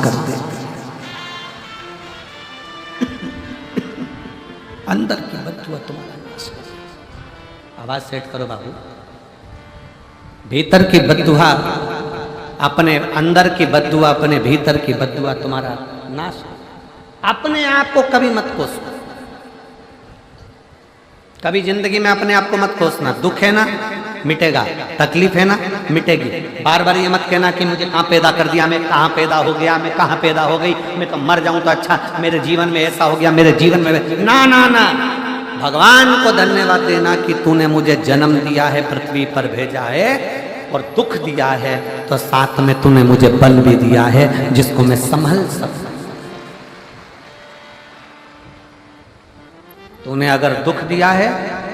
कर देते। अंदर की बददुआ तुम्हारा नाश कर देती। आवाज सेट करो बाबू। भीतर की बददुआ अपने अंदर की बददुआ, अपने भीतर की बददुआ तुम्हारा नाश हो। अपने आप को कभी मत कोसना, कभी जिंदगी में अपने आप को मत कोसना। दुख है ना, मिटेगा। तकलीफ है ना, मिटेगी। बार बार ये मत कहना कि मुझे कहाँ पैदा कर दिया, मैं कहाँ पैदा हो गया, मैं कहाँ पैदा हो गई, मैं तो मर जाऊं तो अच्छा, मेरे जीवन में ऐसा हो गया, मेरे जीवन में ना ना ना। भगवान को धन्यवाद देना कि तूने मुझे जन्म दिया है, पृथ्वी पर भेजा है और दुख दिया है, तो साथ में तूने मुझे बल भी दिया है जिसको मैं संभल सकूं। तूने अगर दुख दिया है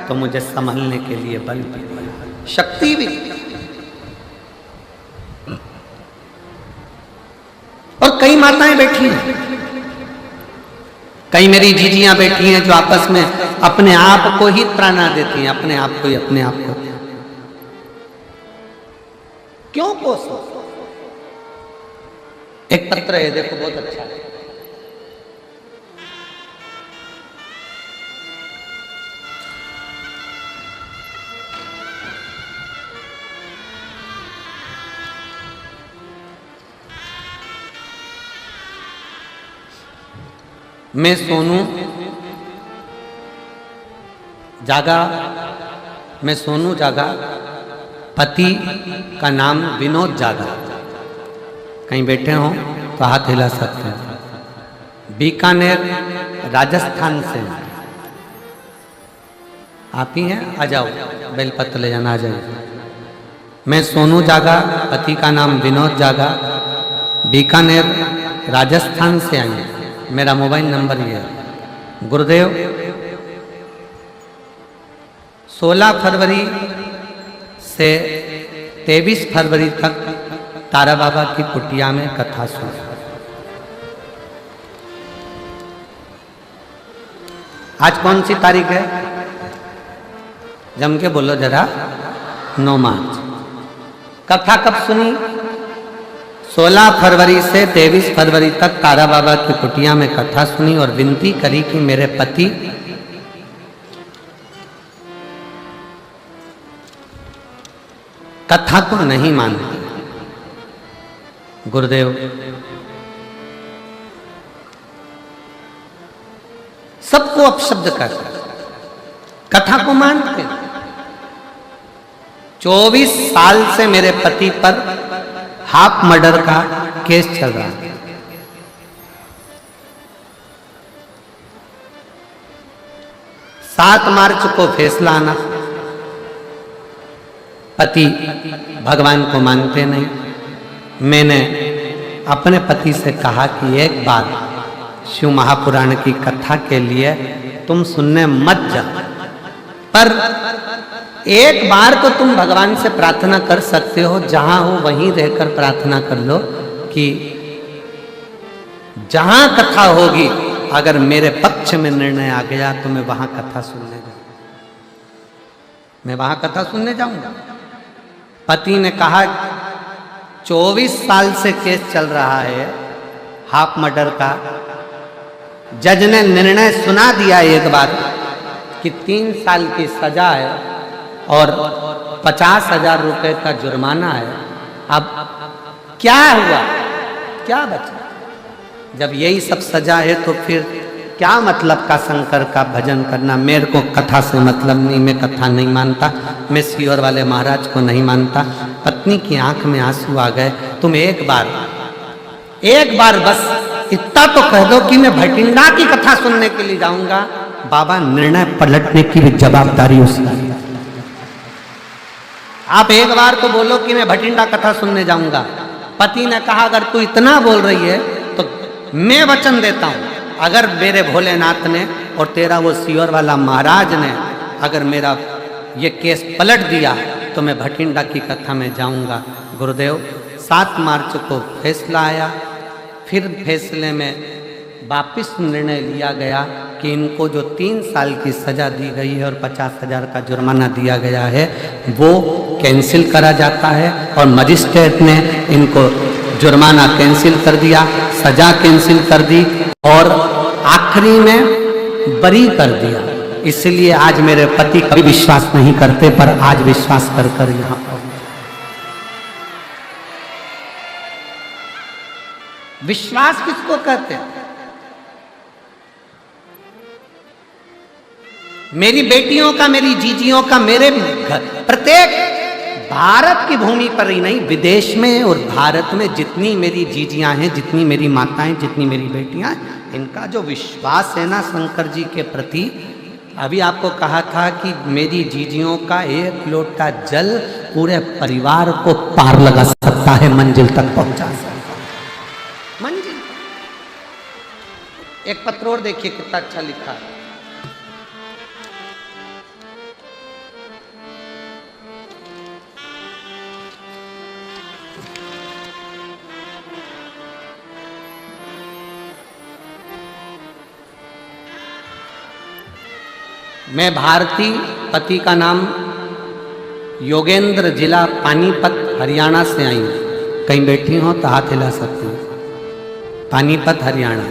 तो मुझे संभलने के लिए बल भी दिया, शक्ति भी। और कई माताएं बैठी हैं, कई मेरी जीजियां बैठी हैं जो आपस में अपने आप को ही त्राना देती हैं, अपने आप को ही, अपने आप को। क्यों कोसो? एक पत्र है, देखो बहुत अच्छा है। मैं सोनू जागा, मैं सोनू जागा, पति का नाम विनोद जागा। कहीं बैठे हो तो हाथ हिला सकते हैं। बीकानेर राजस्थान से आप ही हैं, आ जाओ, बेलपत्र ले जाना, आ जाइए। मैं सोनू जागा, पति का नाम विनोद जागा, बीकानेर राजस्थान से आई हूँ। मेरा मोबाइल नंबर ये है। गुरुदेव, 16 फरवरी से 23 फरवरी तक तारा बाबा की कुटिया में कथा सुन। आज कौन सी तारीख है? जम के बोलो जरा। 9 मार्च। कथा कब सुनी? 16 फरवरी से 23 फरवरी तक तारा बाबा की कुटिया में कथा सुनी और विनती करी कि मेरे पति कथा को नहीं मानते। गुरुदेव, सबको अपशब्द कर, कथा को मानते। 24 साल से मेरे पति पर हाफ मर्डर का केस चल रहा है। 7 मार्च को फैसला आना। पति भगवान को मानते नहीं। मैंने अपने पति से कहा कि एक बार शिव महापुराण की कथा के लिए तुम सुनने मत जाओ, पर एक बार तो तुम भगवान से प्रार्थना कर सकते हो, जहां हो वहीं रहकर प्रार्थना कर लो कि जहां कथा होगी अगर मेरे पक्ष में निर्णय आ गया तो मैं वहां कथा सुनने जाऊंगा, मैं वहां कथा सुनने जाऊंगा। पति ने कहा 24 साल से केस चल रहा है हाफ मर्डर का। जज ने निर्णय सुना दिया एक बार कि 3 साल की सजा है और 50,000 रुपए का जुर्माना है। अब क्या हुआ, क्या बचा? जब यही सब सजा है तो फिर क्या मतलब का शंकर का भजन करना? मेरे को कथा से मतलब नहीं, मैं कथा नहीं मानता, मैं सीहोर वाले महाराज को नहीं मानता। पत्नी की आंख में आंसू आ गए। तुम एक बार बस इतना तो कह दो कि मैं भटिंडा की कथा सुनने के लिए जाऊंगा। बाबा, निर्णय पलटने की भी जवाबदारी उसकी। आप एक बार तो बोलो कि मैं भटिंडा कथा सुनने जाऊंगा। पति ने कहा अगर तू इतना बोल रही है तो मैं वचन देता हूं, अगर मेरे भोलेनाथ ने और तेरा वो सीहोर वाला महाराज ने अगर मेरा ये केस पलट दिया तो मैं भटिंडा की कथा में जाऊंगा। गुरुदेव, 7 मार्च को फैसला आया। फिर फैसले में वापिस निर्णय लिया गया कि इनको जो 3 साल की सजा दी गई है और 50,000 का जुर्माना दिया गया है वो कैंसिल करा जाता है और मजिस्ट्रेट ने इनको जुर्माना कैंसिल कर दिया, सजा कैंसिल कर दी और आखिरी में बरी कर दिया। इसलिए आज मेरे पति कभी विश्वास नहीं करते, पर आज विश्वास कर कर यहां पहुंचे। विश्वास किसको कहते हैं? मेरी बेटियों का, मेरी जीजियों का, मेरे प्रत्येक भारत की भूमि पर ही नहीं, विदेश में और भारत में जितनी मेरी जीजियां हैं, जितनी मेरी माताएं, जितनी मेरी बेटियां, इनका जो विश्वास है ना शंकर जी के प्रति, अभी आपको कहा था कि मेरी जीजियों का एक लोटा जल पूरे परिवार को पार लगा सकता है, मंजिल तक पहुंचा सकता है। मंजिल। एक पत्र और देखिए कितना अच्छा लिखा है। मैं भारती, पति का नाम योगेंद्र, जिला पानीपत, हरियाणा से आई हूँ। कहीं बैठी हो तो हाथ हिला सकती हूँ। पानीपत, हरियाणा।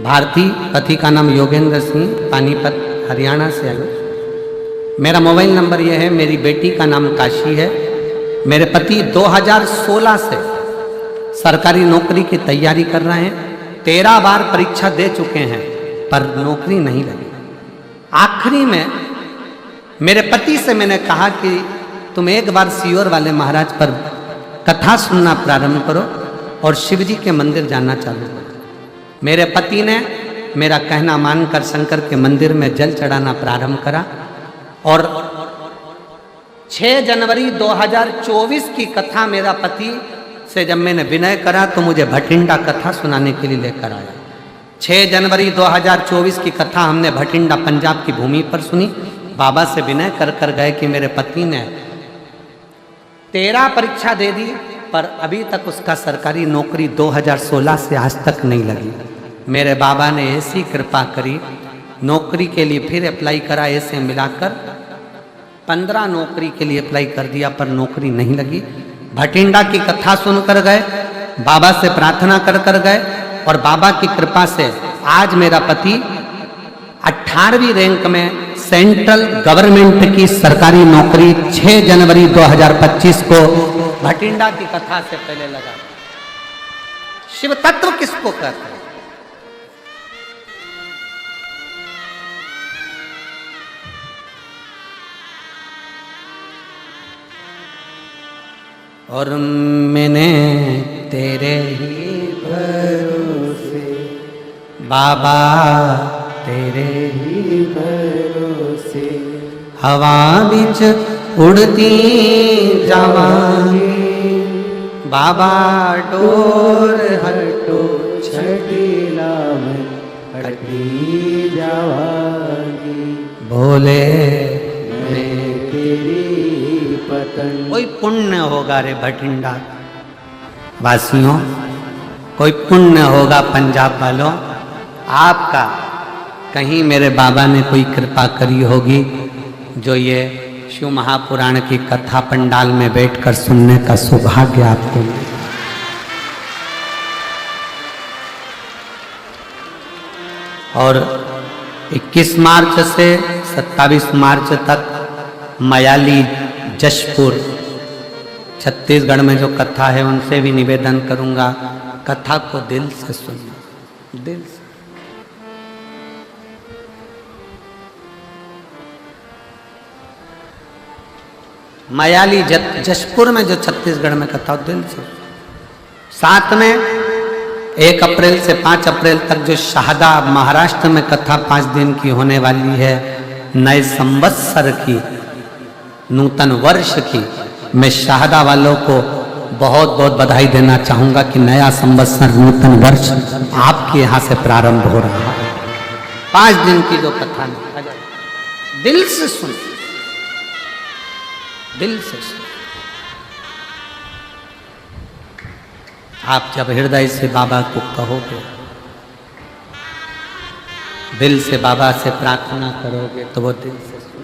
भारती, पति का नाम योगेंद्र सिंह, पानीपत, हरियाणा से आई हूँ। मेरा मोबाइल नंबर यह है। मेरी बेटी का नाम काशी है। मेरे पति 2016 से सरकारी नौकरी की तैयारी कर रहे हैं। 13 बार परीक्षा दे चुके हैं, पर नौकरी नहीं लगी। आखिरी में मेरे पति से मैंने कहा कि तुम एक बार सीहोर वाले महाराज पर कथा सुनना प्रारंभ करो और शिव जी के मंदिर जाना चालू करो। मेरे पति ने मेरा कहना मानकर शंकर के मंदिर में जल चढ़ाना प्रारंभ करा और 6 जनवरी 2024 की कथा मेरा पति से जब मैंने विनय करा तो मुझे भटिंडा कथा सुनाने के लिए लेकर आया। 6 जनवरी 2024 की कथा हमने भटिंडा पंजाब की भूमि पर सुनी। बाबा से विनय कर कर गए कि मेरे पति ने 13 परीक्षा दे दी, पर अभी तक उसका सरकारी नौकरी 2016 से आज तक नहीं लगी। मेरे बाबा ने ऐसी कृपा करी, नौकरी के लिए फिर अप्लाई करा। ऐसे मिलाकर 15 नौकरी के लिए अप्लाई कर दिया, पर नौकरी नहीं लगी। भटिंडा की कथा सुनकर गए, बाबा से प्रार्थना कर कर गए और बाबा की कृपा से आज मेरा पति 18वीं रैंक में सेंट्रल गवर्नमेंट की सरकारी नौकरी 6 जनवरी 2025 को भटिंडा की कथा से पहले लगा। शिव तत्व किसको कहते हैं? और मैंने तेरे ही भरोसे बाबा, तेरे ही भरोसे हवा बिच उड़ती जावांगी। बाबा डोर हटो छठीला में हटी जावांगी। बोले मैं तेरी पतंग। कोई पुण्य होगा रे भटिंडा वासियों, कोई पुण्य होगा पंजाब वालों आपका। कहीं मेरे बाबा ने कोई कृपा करी होगी जो ये शिव महापुराण की कथा पंडाल में बैठकर सुनने का सौभाग्य आपको मिले। और 21 मार्च से 27 मार्च तक मयाली, जशपुर, छत्तीसगढ़ में जो कथा है उनसे भी निवेदन करूंगा, कथा को दिल से सुनना, दिल से। मयाली, जशपुर में जो छत्तीसगढ़ में कथा, दिल से। साथ में 1 अप्रैल से 5 अप्रैल तक जो शहादा महाराष्ट्र में कथा 5 दिन की होने वाली है, नए संवत्सर की, नूतन वर्ष की, मैं शहादा वालों को बहुत बहुत बधाई देना चाहूंगा कि नया संवत्सर, नूतन वर्ष आपके यहाँ से प्रारंभ हो रहा है। 5 दिन की जो कथा है, दिल से सुन, दिल से सुन। आप जब हृदय से बाबा को कहोगे, दिल से बाबा से प्रार्थना करोगे, तो वो दिल से सुन।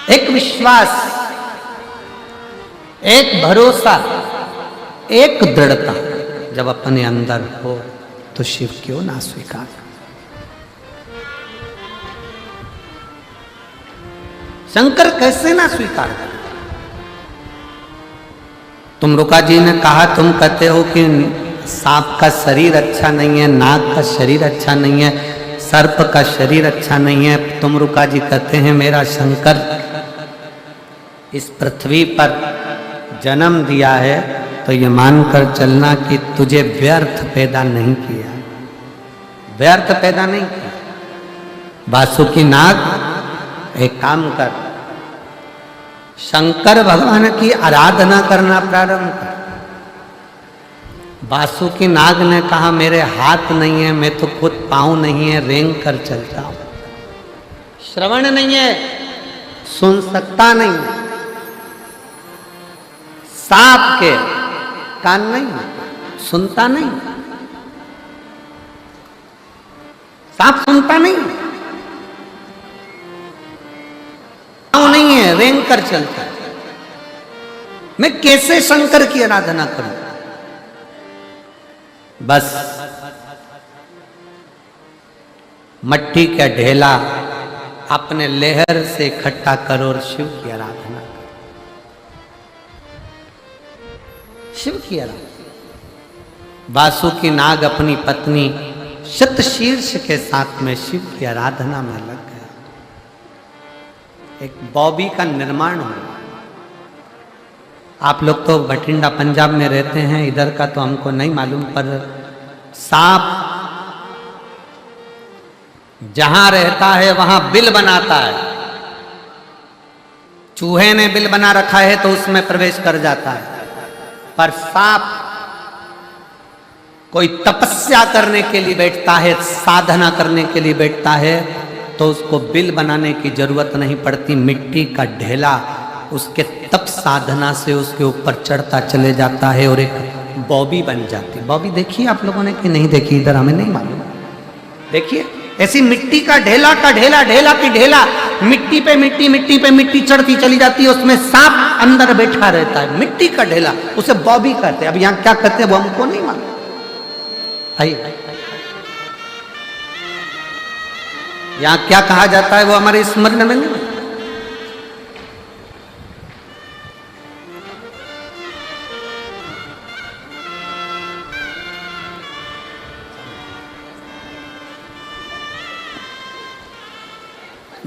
एक विश्वास, एक भरोसा, एक दृढ़ता जब अपने अंदर हो तो शिव क्यों ना स्वीकार। शंकर कैसे ना स्वीकार कर। तुम रुका जी ने कहा, तुम कहते हो कि सांप का शरीर अच्छा नहीं है, नाग का शरीर अच्छा नहीं है, सर्प का शरीर अच्छा नहीं है। तुम रुका जी कहते हैं मेरा शंकर इस पृथ्वी पर जन्म दिया है तो ये मानकर चलना कि तुझे व्यर्थ पैदा नहीं किया, व्यर्थ पैदा नहीं किया। वासुकी नाग, एक काम कर, शंकर भगवान की आराधना करना प्रारंभ कर। वासुकी नाग ने कहा मेरे हाथ नहीं है, मैं तो खुद पाँव नहीं है, रेंग कर चलता हूं, श्रवण नहीं है, सुन सकता नहीं, सांप के कान नहीं, सुनता नहीं, सांप सुनता नहीं, पाँव नहीं है, रेंग कर चलता है। मैं कैसे शंकर की आराधना करूं? बस मट्टी का ढेला अपने लेहर से इकट्ठा करो और शिव की आराधना करो, शिव की आराधना। वासुकी नाग अपनी पत्नी शतशीर्ष के साथ में शिव की आराधना में लग गया। एक बॉबी का निर्माण हुआ। आप लोग तो बठिंडा पंजाब में रहते हैं, इधर का तो हमको नहीं मालूम, पर सांप जहां रहता है वहां बिल बनाता है। चूहे ने बिल बना रखा है तो उसमें प्रवेश कर जाता है, पर सांप कोई तपस्या करने के लिए बैठता है, साधना करने के लिए बैठता है तो उसको बिल बनाने की जरूरत नहीं पड़ती। मिट्टी का ढेला उसके तप साधना से उसके ऊपर चढ़ता चले जाता है और एक बॉबी बन जाती। बॉबी देखिए आप लोगों ने कि नहीं देखी? इधर हमें नहीं मालूम। देखिए ऐसी मिट्टी का ढेला ढेला की ढेला, मिट्टी पे मिट्टी, मिट्टी पे मिट्टी चढ़ती चली जाती है, उसमें सांप अंदर बैठा रहता है। मिट्टी का ढेला, उसे बॉबी कहते हैं। अब यहाँ क्या कहते हैं वो हमको नहीं मालूम। आइए यहाँ क्या कहा जाता है वो हमारे स्मरण में नहीं।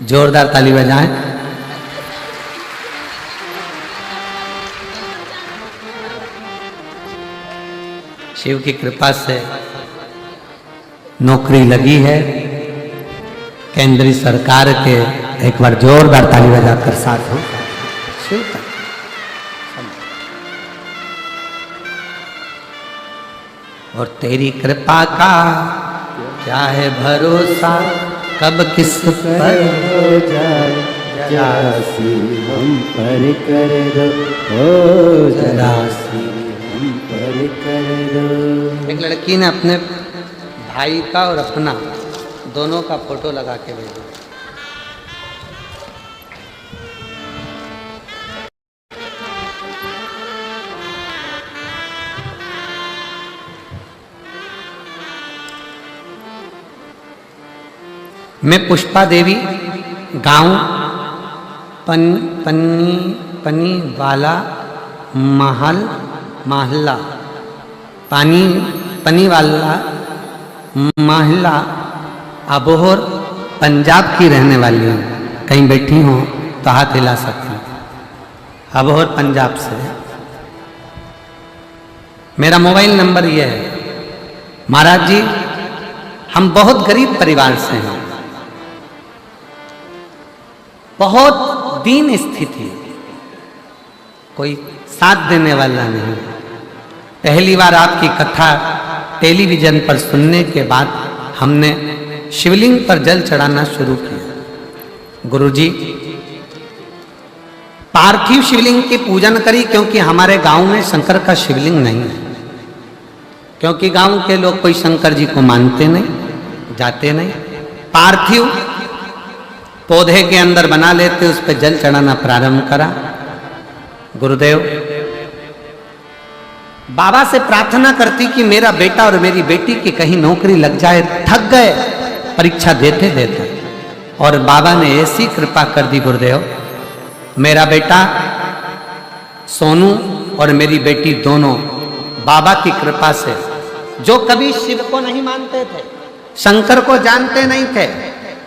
जोरदार ताली बजाएं। शिव की कृपा से नौकरी लगी है केंद्रीय सरकार के। एक बार जोरदार ताली बजाकर साथ हो शिव का। और तेरी कृपा का क्या है भरोसा, कब किस पर हो जाए जरासी हम पर कर दो, हो जरासी हम पर कर दो। एक लड़की ने अपने भाई का और अपना दोनों का फोटो लगा के भेजा। मैं पुष्पा देवी, गांव पनी वाला महल्ला पनी वाला महल्ला अबोहर पंजाब की रहने वाली हूँ। कहीं बैठी हूँ तो हाथ हिला सकती हूँ। अबोहर पंजाब से। मेरा मोबाइल नंबर ये है। महाराज जी हम बहुत गरीब परिवार से हैं, बहुत दीन स्थिति, कोई साथ देने वाला नहीं। पहली बार आपकी कथा टेलीविजन पर सुनने के बाद हमने शिवलिंग पर जल चढ़ाना शुरू किया। गुरुजी पार्थिव शिवलिंग की पूजन करी, क्योंकि हमारे गांव में शंकर का शिवलिंग नहीं है। क्योंकि गांव के लोग कोई शंकर जी को मानते नहीं, जाते नहीं। पार्थिव पौधे के अंदर बना लेते, उस पर जल चढ़ाना प्रारंभ करा। गुरुदेव बाबा से प्रार्थना करती कि मेरा बेटा और मेरी बेटी की कहीं नौकरी लग जाए, थक गए परीक्षा देते देते। और बाबा ने ऐसी कृपा कर दी गुरुदेव, मेरा बेटा सोनू और मेरी बेटी दोनों बाबा की कृपा से, जो कभी शिव को नहीं मानते थे, शंकर को जानते नहीं थे,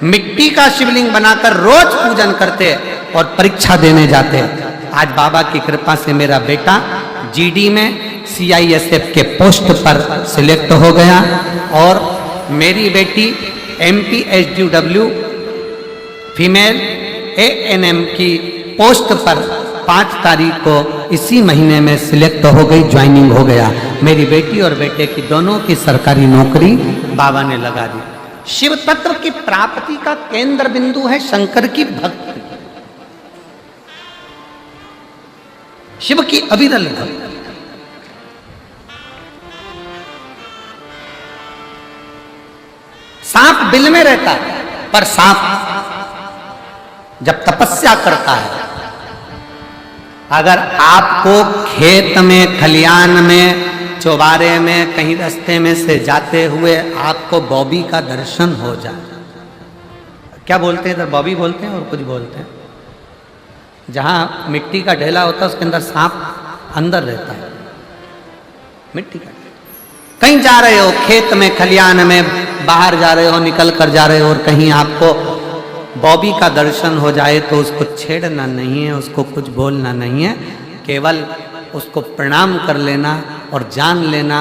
मिट्टी का शिवलिंग बनाकर रोज पूजन करते और परीक्षा देने जाते। आज बाबा की कृपा से मेरा बेटा जीडी में CISF के पोस्ट पर सिलेक्ट हो गया और मेरी बेटी MPSDW फीमेल ANM की पोस्ट पर 5 तारीख को इसी महीने में सिलेक्ट हो गई, ज्वाइनिंग हो गया। मेरी बेटी और बेटे की दोनों की सरकारी नौकरी बाबा ने लगा दी। शिव तत्व की प्राप्ति का केंद्र बिंदु है शंकर की भक्ति, शिव की अविरल भक्ति। सांप बिल में रहता है, पर सांप जब तपस्या करता है, अगर आपको खेत में, खलियान में, चौबारे में, कहीं रास्ते में से जाते हुए आपको बॉबी का दर्शन हो जाए, क्या बोलते हैं इधर, बॉबी बोलते हैं और कुछ बोलते हैं, जहां मिट्टी का ढेला होता है उसके अंदर सांप अंदर रहता है, मिट्टी का। कहीं जा रहे हो, खेत में, खलियान में, बाहर जा रहे हो, निकल कर जा रहे हो और कहीं आपको बॉबी का दर्शन हो जाए तो उसको छेड़ना नहीं है, उसको कुछ बोलना नहीं है, केवल उसको प्रणाम कर लेना और जान लेना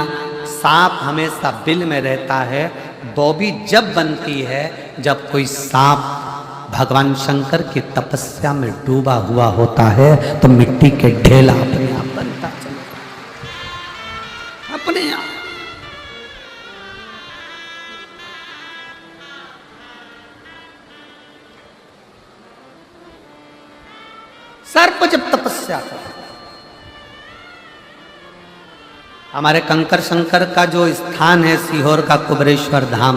सांप हमेशा बिल में रहता है। बॉबी जब बनती है जब कोई सांप भगवान शंकर की तपस्या में डूबा हुआ होता है, तो मिट्टी के ढेला अपने आप बनता चला, अपने आप। सर्प जब तपस्या कर, हमारे कंकर शंकर का जो स्थान है सीहोर का कुबरेश्वर धाम,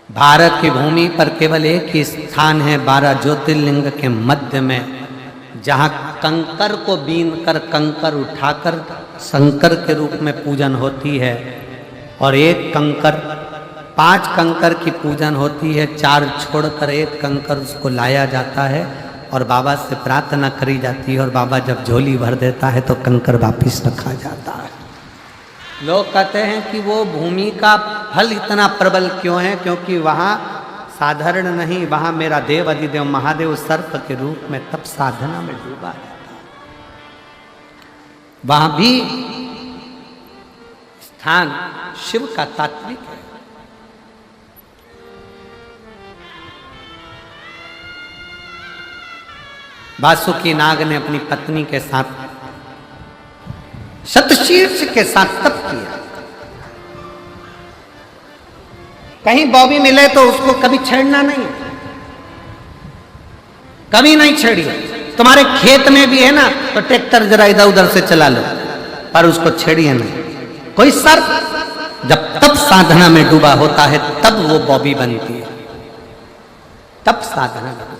भारत की भूमि पर केवल एक ही स्थान है 12 ज्योतिर्लिंग के मध्य में, जहां कंकर को बीन कर, कंकर उठाकर शंकर के रूप में पूजन होती है। और एक कंकर, 5 कंकर की पूजन होती है, 4 छोड़कर एक कंकर उसको लाया जाता है और बाबा से प्रार्थना करी जाती है और बाबा जब झोली भर देता है तो कंकर वापिस रखा जाता है। लोग कहते हैं कि वो भूमि का फल इतना प्रबल क्यों है, क्योंकि वहाँ साधारण नहीं, वहाँ मेरा देव अधिदेव महादेव सर्प के रूप में तप साधना में डूबा रहता है। वहाँ भी स्थान शिव का तात्विक है। वासुकी नाग ने अपनी पत्नी के साथ शतशीर्ष के साथ तप किया। कहीं बॉबी मिले तो उसको कभी छेड़ना नहीं, कभी नहीं छेड़िए। तुम्हारे खेत में भी है ना तो ट्रैक्टर जरा इधर उधर से चला लो, पर उसको छेड़िए नहीं। कोई सर्प जब तप साधना में डूबा होता है तब वो बॉबी बनती है, तप साधना में।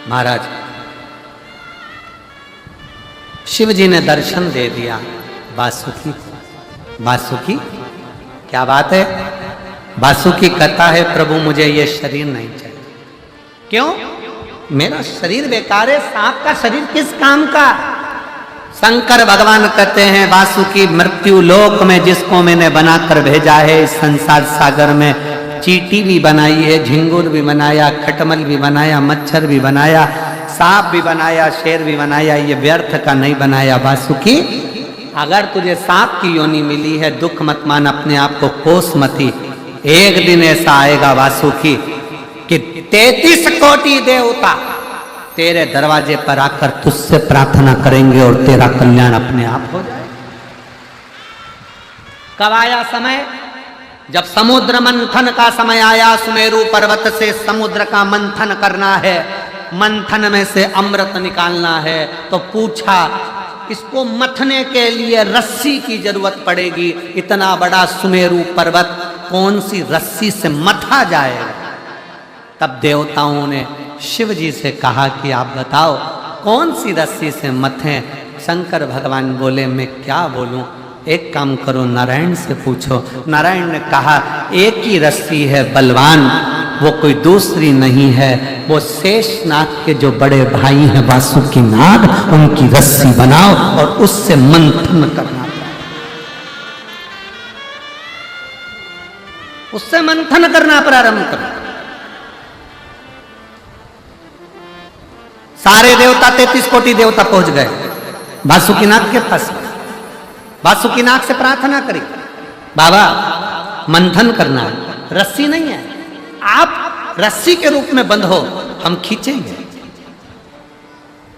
महाराज शिव जी ने दर्शन दे दिया वासुकी। वासुकी क्या बात है, वासुकी कहता है प्रभु मुझे ये शरीर नहीं चाहिए। क्यों? मेरा शरीर बेकार है, सांप का शरीर किस काम का? शंकर भगवान कहते हैं वासुकी मृत्यु लोक में जिसको मैंने बनाकर भेजा है, इस संसार सागर में चींटी भी बनाई है, झिंगुर भी बनाया, खटमल भी बनाया, मच्छर भी बनाया, सांप भी बनाया, शेर भी बनाया, ये व्यर्थ का नहीं बनाया। वासुकी अगर तुझे सांप की योनि मिली है दुख मत मान, अपने आप को कोस मती। एक दिन ऐसा आएगा वासुकी कि 33 कोटि देवता तेरे दरवाजे पर आकर तुझसे प्रार्थना करेंगे और तेरा कल्याण अपने आप हो जाए। कब आया समय? जब समुद्र मंथन का समय आया। सुमेरु पर्वत से समुद्र का मंथन करना है। मंथन में से अमृत निकालना है तो पूछा इसको मथने के लिए रस्सी की जरूरत पड़ेगी, इतना बड़ा सुमेरु पर्वत कौन सी रस्सी से मथा जाएगा। तब देवताओं ने शिव जी से कहा कि आप बताओ कौन सी रस्सी से मथें। शंकर भगवान बोले मैं क्या बोलूं, एक काम करो नारायण से पूछो। नारायण ने कहा एक ही रस्सी है बलवान, वो कोई दूसरी नहीं है, वो शेषनाग के जो बड़े भाई हैं वासुकीनाग, उनकी रस्सी बनाओ और उससे मंथन करना, उससे मंथन करना प्रारंभ करो। सारे देवता 33 कोटि देवता पहुंच गए वासुकीनाग के पास। वासुकीनाग से प्रार्थना करी बाबा मंथन करना है, रस्सी नहीं है, आप रस्सी के रूप में बंधो, हम खींचेंगे।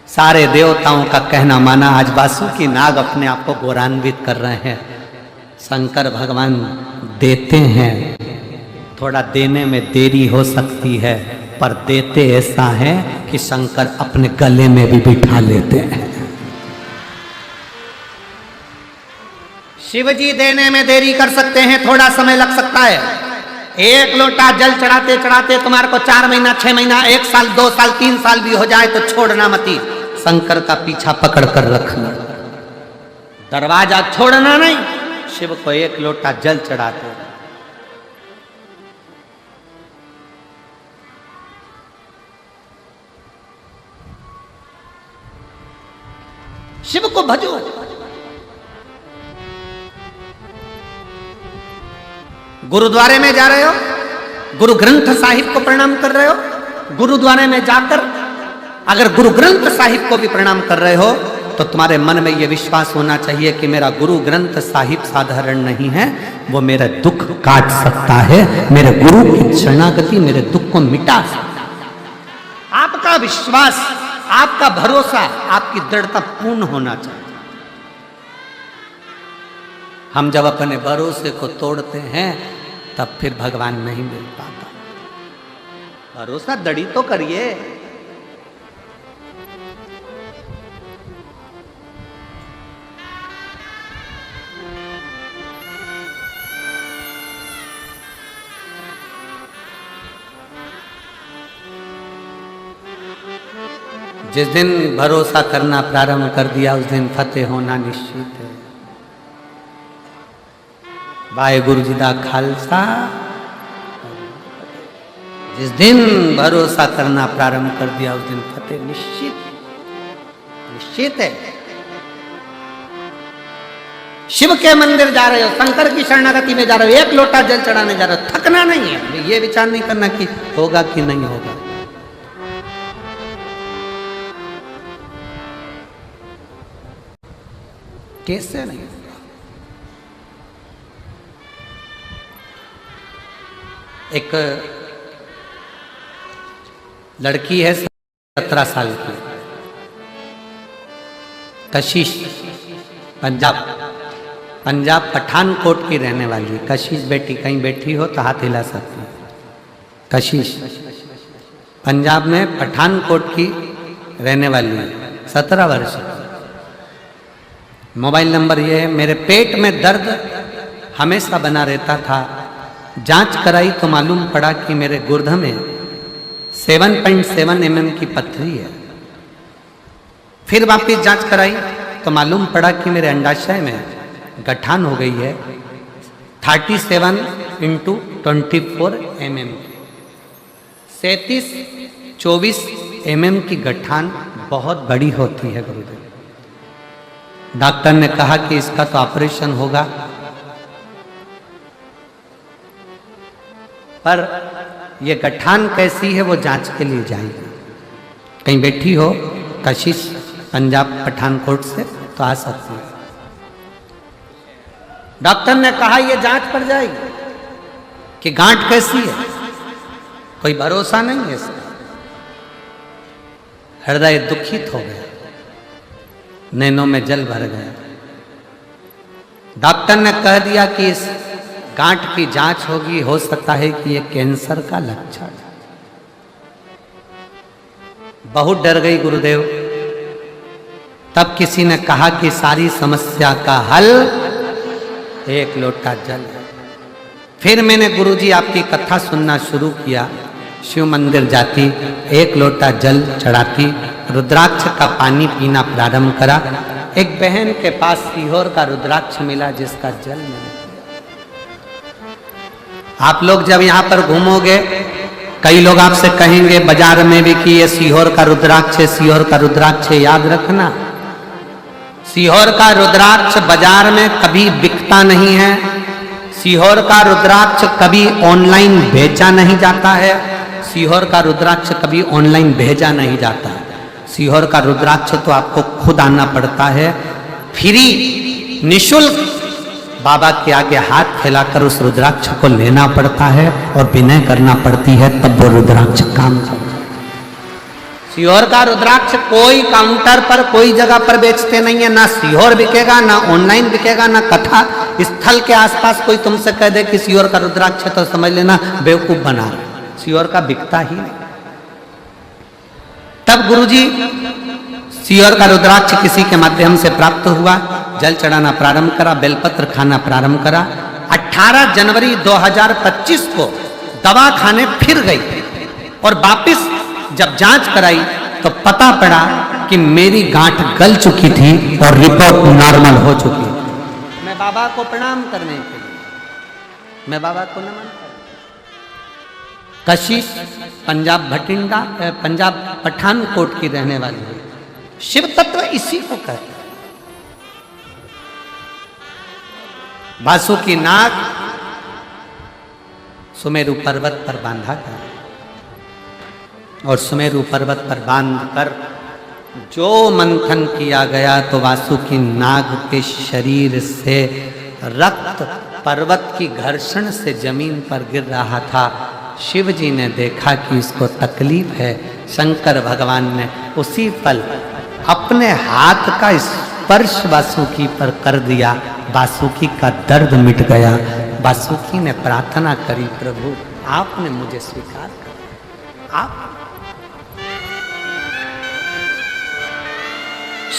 सारे देवताओं का कहना माना। आज वासुकीनाग अपने आप को गौरवान्वित कर रहे हैं। शंकर भगवान देते हैं, थोड़ा देने में देरी हो सकती है, पर देते ऐसा है कि शंकर अपने गले में भी बिठा लेते हैं। शिव जी देने में देरी कर सकते हैं, थोड़ा समय लग सकता है। एक लोटा जल चढ़ाते चढ़ाते तुम्हारे को 4 महीना 6 महीना 1 साल 2 साल 3 साल भी हो जाए तो छोड़ना मती, शंकर का पीछा पकड़ कर रखना, दरवाजा छोड़ना नहीं। शिव को 1 लोटा जल चढ़ाते, शिव को भजो। गुरुद्वारे में जा रहे हो, गुरु ग्रंथ साहिब को प्रणाम कर रहे हो, गुरुद्वारे में जाकर अगर गुरु ग्रंथ साहिब को भी प्रणाम कर रहे हो तो तुम्हारे मन में यह विश्वास होना चाहिए कि मेरा गुरु ग्रंथ साहिब साधारण नहीं है, वो मेरा दुख काट सकता है, मेरे गुरु की शरणागति मेरे दुख को मिटा सकता है। आपका विश्वास, आपका भरोसा, आपकी दृढ़ता पूर्ण होना चाहिए। हम जब अपने भरोसे को तोड़ते हैं तब फिर भगवान नहीं मिल पाता। भरोसा दड़ी तो करिए। जिस दिन भरोसा करना प्रारंभ कर दिया उस दिन फतेह होना निश्चित है। वाहेगुरु जी दा खालसा। जिस दिन भरोसा करना प्रारंभ कर दिया उस दिन फतेह निश्चित है। शिव के मंदिर जा रहे हो, शंकर की शरणागति में जा रहे हो, 1 लोटा जल चढ़ाने जा रहे हो, थकना नहीं है। ये विचार नहीं करना कि होगा कि नहीं होगा। कैसे नहीं? एक लड़की है 17 साल की, कशिश, पंजाब पठानकोट की रहने वाली। कशिश बेटी कहीं बैठी हो तो हाथ हिला सकती है। कशिश पंजाब में पठानकोट की रहने वाली है, 17 वर्ष। मोबाइल नंबर ये है। मेरे पेट में दर्द हमेशा बना रहता था, जांच कराई तो मालूम पड़ा कि मेरे गुर्दे में 7.7 mm की पथरी है। फिर वापस जांच कराई तो मालूम पड़ा कि मेरे अंडाशय में गठान हो गई है 37x24 mm, 37-24 mm की गठान बहुत बड़ी होती है गुरुदेव। डॉक्टर ने कहा कि इसका तो ऑपरेशन होगा, पर ये गठान कैसी है वो जांच के लिए जाएगी। कहीं बैठी हो कशिश पंजाब पठानकोट से तो आ सकती है। डॉक्टर ने कहा ये जांच पड़ जाएगी कि गांठ कैसी है, कोई भरोसा नहीं है इसका। हृदय दुखित हो गया, नैनों में जल भर गया। डॉक्टर ने कह दिया कि इस गांठ की जांच होगी, हो सकता है कि ये कैंसर का लक्षण है। बहुत डर गई गुरुदेव। तब किसी ने कहा कि सारी समस्या का हल एक लोटा जल है। फिर मैंने गुरुजी आपकी कथा सुनना शुरू किया। शिव मंदिर जाती, एक लोटा जल चढ़ाती, रुद्राक्ष का पानी पीना प्रारंभ करा। एक बहन के पास सीहोर का रुद्राक्ष मिला जिसका जल मैंने पिया। आप लोग जब यहाँ पर घूमोगे, कई लोग आपसे कहेंगे बाजार में भी कि ये सीहोर का रुद्राक्ष है, सीहोर का रुद्राक्ष है। याद रखना, सीहोर का रुद्राक्ष बाजार में कभी बिकता नहीं है। सीहोर का रुद्राक्ष कभी ऑनलाइन बेचा नहीं जाता है। सीहोर का रुद्राक्ष कभी ऑनलाइन भेजा नहीं जाता है। सीहोर का रुद्राक्ष तो आपको खुद आना पड़ता है, फ्री निशुल्क बाबा के आगे हाथ फैलाकर उस रुद्राक्ष को लेना पड़ता है और विनय करना पड़ती है, तब वो रुद्राक्ष काम करता है। सीहोर का रुद्राक्ष कोई काउंटर पर, कोई जगह पर बेचते नहीं है। ना सीहोर बिकेगा, ना ऑनलाइन बिकेगा, ना कथा स्थल के आसपास कोई तुमसे कह दे कि सीहोर का रुद्राक्ष है तो समझ लेना बेवकूफ बना। सीहोर का बिकता ही नहीं। तब गुरुजी सीहोर का रुद्राक्ष किसी के माध्यम से प्राप्त हुआ, जल चढ़ाना प्रारंभ करा, बेलपत्र खाना प्रारंभ करा। 18 जनवरी 2025 को दवा खाने फिर गई और वापिस जब जांच कराई तो पता पड़ा कि मेरी गांठ गल चुकी थी और रिपोर्ट नॉर्मल हो चुकी। मैं बाबा को प्रणाम करने के लिए, मैं बाबा को नमन कर, कशिश पंजाब भटिंडा, पंजाब पठानकोट की रहने वाली है। शिव तत्व इसी को कहते हैं। बासुकी नाग सुमेरु पर्वत पर बांधा गया और सुमेरु पर्वत पर बांधकर जो मंथन किया गया तो वासुकी नाग के शरीर से रक्त पर्वत की घर्षण से जमीन पर गिर रहा था। शिव जी ने देखा कि इसको तकलीफ है। शंकर भगवान ने उसी पल अपने हाथ का स्पर्श वासुकी पर कर दिया। वासुकी का दर्द मिट गया। वासुकी ने प्रार्थना करी, प्रभु आपने मुझे स्वीकार कर। आप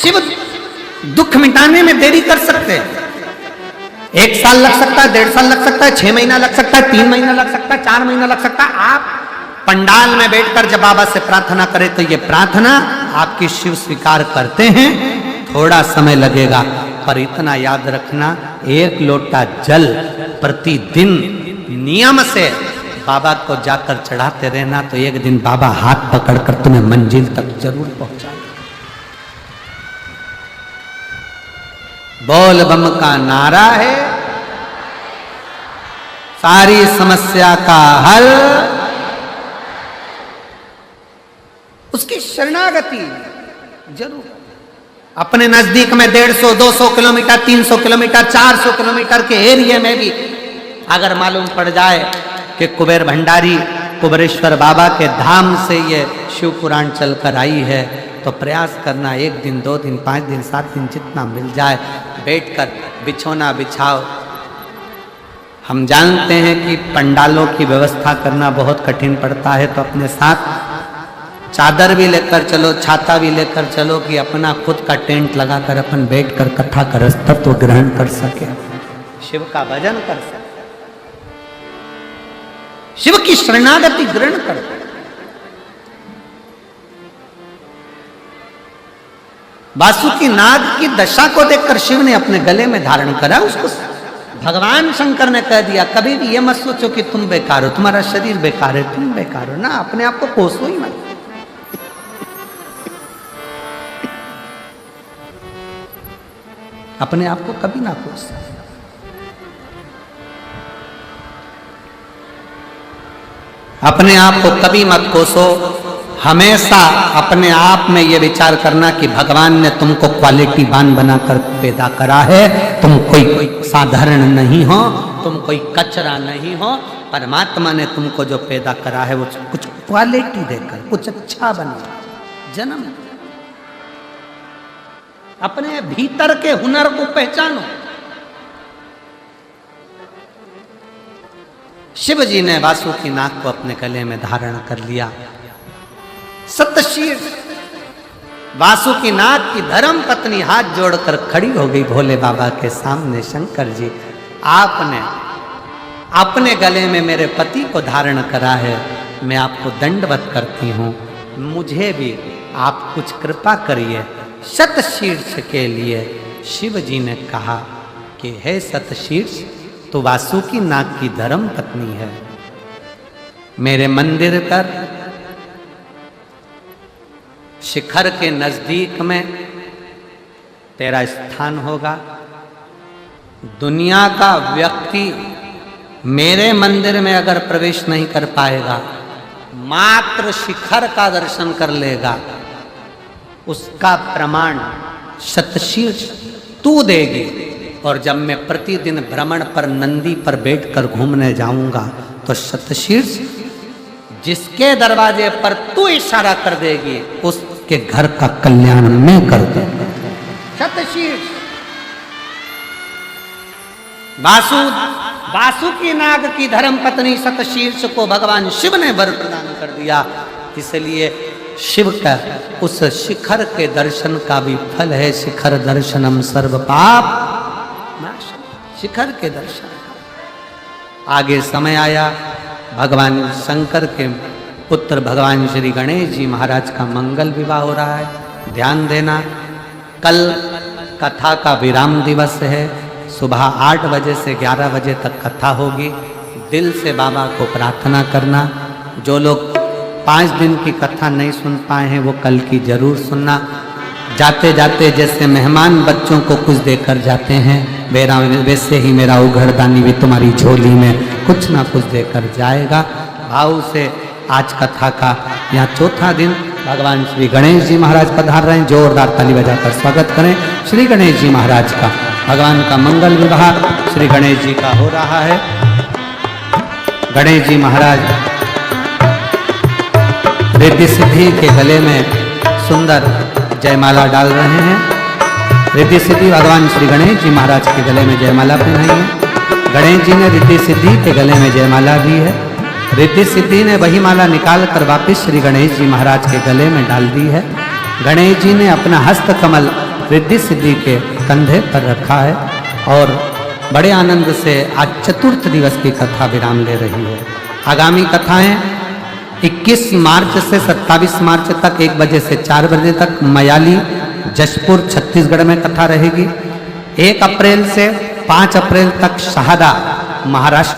शिव दुख मिटाने में देरी कर सकते हैं। 1 साल लग सकता है, 1.5 साल लग सकता है, 6 महीना लग सकता है, 3 महीना लग सकता है, 4 महीना लग सकता है। आप पंडाल में बैठकर जब बाबा से प्रार्थना करें तो ये प्रार्थना आपकी शिव स्वीकार करते हैं। थोड़ा समय लगेगा पर इतना याद रखना, 1 लोटा जल प्रतिदिन नियम से बाबा को जाकर चढ़ाते रहना तो एक दिन बाबा हाथ पकड़कर तुम्हें मंजिल तक जरूर पहुंचाएंगे। बोल बम का नारा है सारी समस्या का हल, उसकी शरणागति जरूर। अपने नजदीक में 150, 200 किलोमीटर, 300 किलोमीटर, 400 किलोमीटर के एरिया में भी अगर मालूम पड़ जाए कि कुबेर भंडारी कुबेरेश्वर बाबा के धाम से ये शिव पुराण चलकर आई है तो प्रयास करना 1 दिन, 2 दिन, 5 दिन, 7 दिन जितना मिल जाए बैठकर बिछौना बिछाओ। हम जानते हैं कि पंडालों की व्यवस्था करना बहुत कठिन पड़ता है तो अपने साथ चादर भी लेकर चलो, छाता भी लेकर चलो कि अपना खुद का टेंट लगाकर अपन बैठकर कथा का तत्व ग्रहण कर सके, शिव का भजन कर सके, शिव की शरणागति ग्रहण कर। वासुकी नाग की दशा को देखकर शिव ने अपने गले में धारण करा उसको। भगवान शंकर ने कह दिया कभी भी ये मत सोचो कि तुम बेकार हो, तुम्हारा शरीर बेकार है, तुम बेकार हो ना, अपने आप को कोसो ही मत। अपने आप को कभी ना कोसो। अपने आप को कभी मत कोसो। हमेशा अपने आप में ये विचार करना कि भगवान ने तुमको क्वालिटीवान बनाकर पैदा करा है। तुम कोई साधारण नहीं हो, तुम कोई कचरा नहीं हो। परमात्मा ने तुमको जो पैदा करा है वो कुछ क्वालिटी देकर कुछ अच्छा बना जन्म। अपने भीतर के हुनर को पहचानो। शिव जी ने वासुकी नाग को अपने गले में धारण कर लिया। सतशीर वासुकीनाथ की धर्म पत्नी हाथ जोड़कर खड़ी हो गई भोले बाबा के सामने। शंकर जी, आपने अपने गले में मेरे पति को धारण करा है, मैं आपको दंडवत करती हूँ, मुझे भी आप कुछ कृपा करिए। शतशीर्ष के लिए शिव जी ने कहा कि हे शतशीर्ष, तो वासुकीनाथ की धर्म पत्नी है, मेरे मंदिर पर शिखर के नजदीक में तेरा स्थान होगा। दुनिया का व्यक्ति मेरे मंदिर में अगर प्रवेश नहीं कर पाएगा, मात्र शिखर का दर्शन कर लेगा, उसका प्रमाण शतशीर्ष तू देगी। और जब मैं प्रतिदिन भ्रमण पर नंदी पर बैठकर घूमने जाऊंगा, तो शतशीर्ष जिसके दरवाजे पर तू इशारा कर देगी, उसके घर का कल्याण मैं कर दूंगा। शतशीर्ष वासुकीनाग की धर्म पत्नी शतशीर्ष को भगवान शिव ने वर प्रदान कर दिया। इसलिए शिव का उस शिखर के दर्शन का भी फल है, शिखर दर्शनम सर्व पाप नाशनम। शिखर के दर्शन। आगे समय आया, भगवान शंकर के पुत्र भगवान श्री गणेश जी महाराज का मंगल विवाह हो रहा है। ध्यान देना, कल कथा का विराम दिवस है। सुबह 8 बजे से 11 बजे तक कथा होगी। दिल से बाबा को प्रार्थना करना। जो लोग 5 दिन की कथा नहीं सुन पाए हैं, वो कल की जरूर सुनना। जाते जाते जैसे मेहमान बच्चों को कुछ देकर जाते हैं, वैसे ही मेरा उघड़दानी भी तुम्हारी झोली में कुछ ना कुछ देकर जाएगा। भाव से आज कथा का यहाँ 4था दिन भगवान श्री गणेश जी महाराज पधार रहे हैं। जोरदार ताली बजाकर स्वागत करें श्री गणेश जी महाराज का। भगवान का मंगल विवाह श्री गणेश जी का हो रहा है। गणेश जी महाराज रिद्धि सिद्धि के गले में सुंदर जयमाला डाल रहे हैं। रिद्धि सिद्धि भगवान श्री गणेश जी महाराज के गले में जयमाला पहनाई है। गणेश जी ने रिद्धि सिद्धि के गले में जयमाला दी है। रिद्धि सिद्धि ने वही माला निकाल कर वापिस श्री गणेश जी महाराज के गले में डाल दी है। गणेश जी ने अपना हस्त कमल रिद्धि सिद्धि के कंधे पर रखा है और बड़े आनंद से आज चतुर्थ दिवस की कथा विराम ले रही है। आगामी कथाएं 21 मार्च से 27 मार्च तक 1 बजे से 4 बजे तक मयाली जशपुर छत्तीसगढ़ में कथा रहेगी। 1 अप्रैल से 5 अप्रैल तक शहादा महाराष्ट्र